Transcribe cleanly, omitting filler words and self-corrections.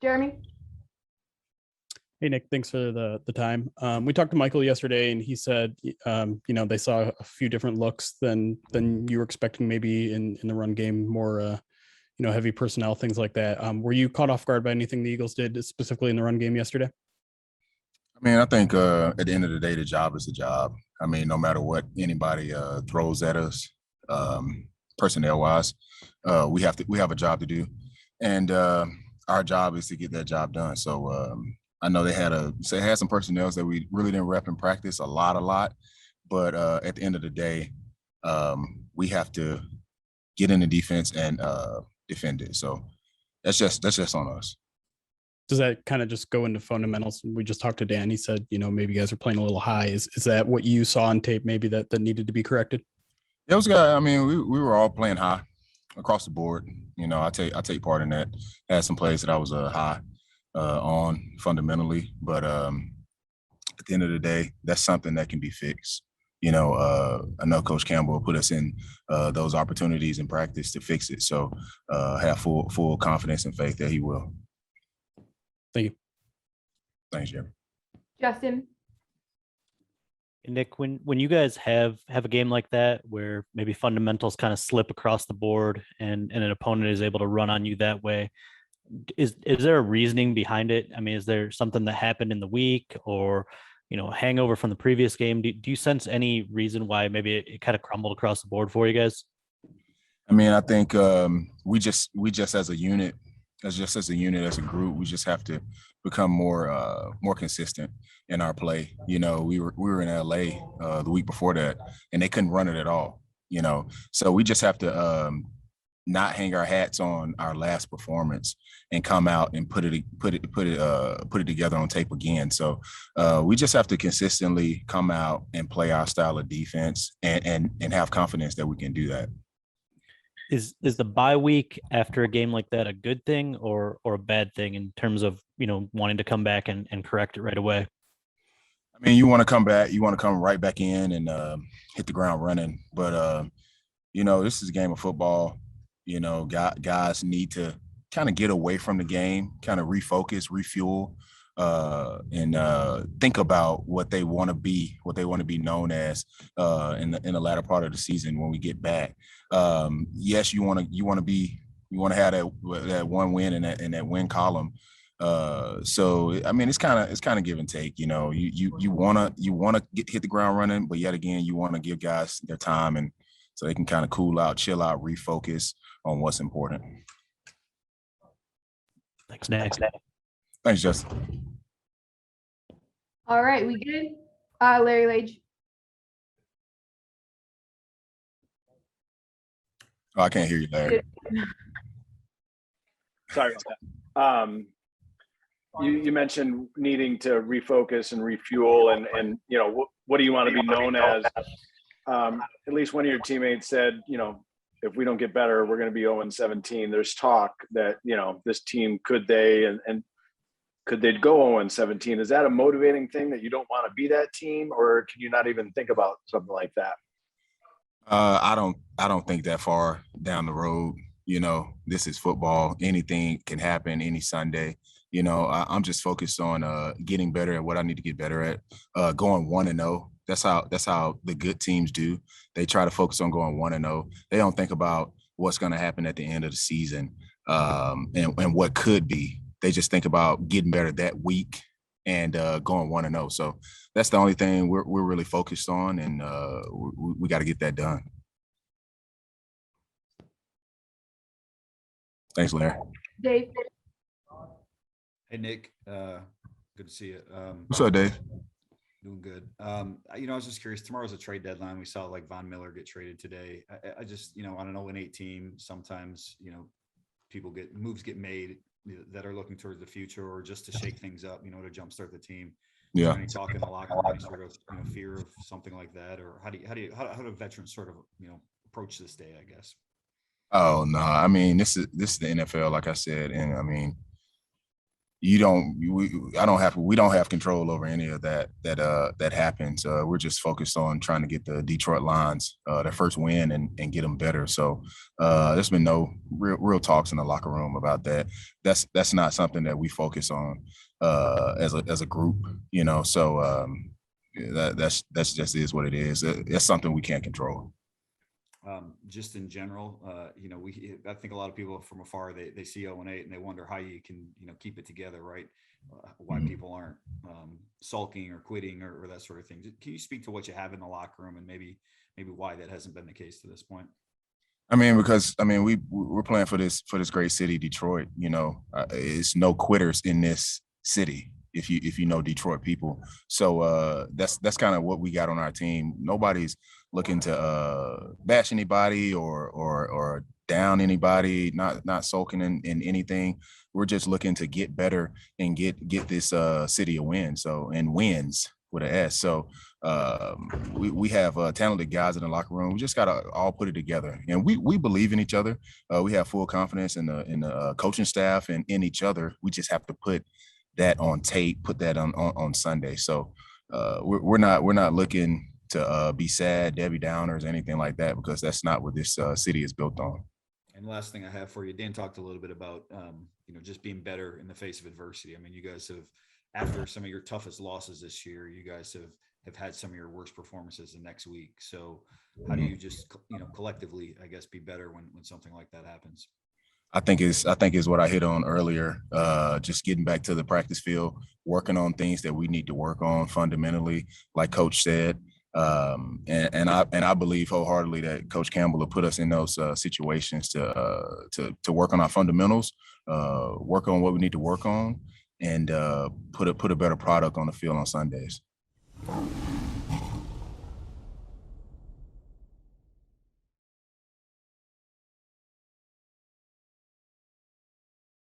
Jeremy? Hey, Nick, thanks for the time. We talked to Michael yesterday and he said, they saw a few different looks than you were expecting, maybe in the run game, more, heavy personnel, things like that. Were you caught off guard by anything the Eagles did specifically in the run game yesterday? I mean, I think at the end of the day, the job is the job. I mean, no matter what anybody throws at us, personnel wise, we have a job to do, and our job is to get that job done. So I know they had some personnel that we really didn't rep in practice a lot, but at the end of the day, we have to get in the defense and defend it. So that's just on us. Does that kind of just go into fundamentals? We just talked to Dan. He said, maybe you guys are playing a little high. Is that what you saw on tape? Maybe that needed to be corrected. It was good. I mean, we were all playing high across the board. I take part in that. Had some plays that I was high on fundamentally, but at the end of the day, that's something that can be fixed. I know Coach Campbell put us in those opportunities in practice to fix it. So have full confidence and faith that he will. Thank you. Thanks, Jeremy. Justin? Nick, when you guys have a game like that where maybe fundamentals kind of slip across the board and an opponent is able to run on you that way, is there a reasoning behind it? I mean, is there something that happened in the week or hangover from the previous game? Do you sense any reason why maybe it kind of crumbled across the board for you guys? I mean, I think we just as a unit, as a group, we just have to become more consistent in our play. We were in LA the week before that, and they couldn't run it at all. So we just have to not hang our hats on our last performance and come out and put it together on tape again. So we just have to consistently come out and play our style of defense and have confidence that we can do that. Is the bye week after a game like that a good thing or a bad thing in terms of wanting to come back and correct it right away? I mean, you want to come back, you want to come right back in and hit the ground running. But this is a game of football. Guys need to kind of get away from the game, kind of refocus, refuel, and think about what they want to be, what they want to be known as in the latter part of the season when we get back. Yes, you want to have that one win in that win column. So I mean, it's kind of give and take. You want to hit the ground running, but yet again, you want to give guys their time and so they can kind of cool out, chill out, refocus on what's important. Thanks, Nick. Thanks, Justin. All right, we good? Larry Lage. Oh, I can't hear you, Larry. Sorry about that. You mentioned needing to refocus and refuel and what do you want to be known as? At least one of your teammates said, if we don't get better, we're going to be 0-17. There's talk that, this team could they go 0-17? Is that a motivating thing that you don't want to be that team, or can you not even think about something like that? I don't think that far down the road. This is football. Anything can happen any Sunday. I'm just focused on getting better at what I need to get better at. Going 1-0. That's how the good teams do. They try to focus on going 1-0. They don't think about what's going to happen at the end of the season and what could be. They just think about getting better that week and going 1-0. So that's the only thing we're really focused on, and we got to get that done. Thanks, Larry. Dave? Hey, Nick. Good to see you. What's up, Dave? Doing good. I was just curious. Tomorrow's a trade deadline. We saw like Von Miller get traded today. I just, on an 0-8 team, sometimes, moves get made that are looking towards the future or just to shake things up, to jumpstart the team. Yeah. Any talk in the locker room, any sort of fear of something like that, or how do veterans sort of approach this day, I guess? Oh no, I mean this is the NFL, like I said, and I mean you don't we don't have control over any of that happens. We're just focused on trying to get the Detroit Lions their first win and get them better. So there's been no real talks in the locker room about that. That's not something that we focus on as a group, you know. So that's just is what it is. It's something we can't control. Just in general, you know, I think a lot of people from afar, they see 0-8 and they wonder how you can, you know, keep it together, right? Why people aren't sulking or quitting or that sort of thing. Can you speak to what you have in the locker room and maybe why that hasn't been the case to this point? I mean, because we're playing for this great city, Detroit. You know, it's no quitters in this city. If you know Detroit people, so that's kind of what we got on our team. Nobody's looking to bash anybody or down anybody. Not sulking in anything. We're just looking to get better and get this city a win. So, and wins with an S. So we have talented guys in the locker room. We just gotta all put it together, and we believe in each other. We have full confidence in the coaching staff and in each other. We just have to put that on tape, put that on Sunday. So we're not looking to be sad, Debbie Downers, anything like that, because that's not what this city is built on. And last thing I have for you, Dan talked a little bit about, you know, just being better in the face of adversity. I mean, you guys have, after some of your toughest losses this year, you guys have had some of your worst performances the next week. So how do you just, you know, collectively, I guess, be better when something like that happens? I think is what I hit on earlier. Just getting back to the practice field, working on things that we need to work on fundamentally, like Coach said. And I believe wholeheartedly that Coach Campbell will put us in those situations to work on our fundamentals, work on what we need to work on, and put a better product on the field on Sundays.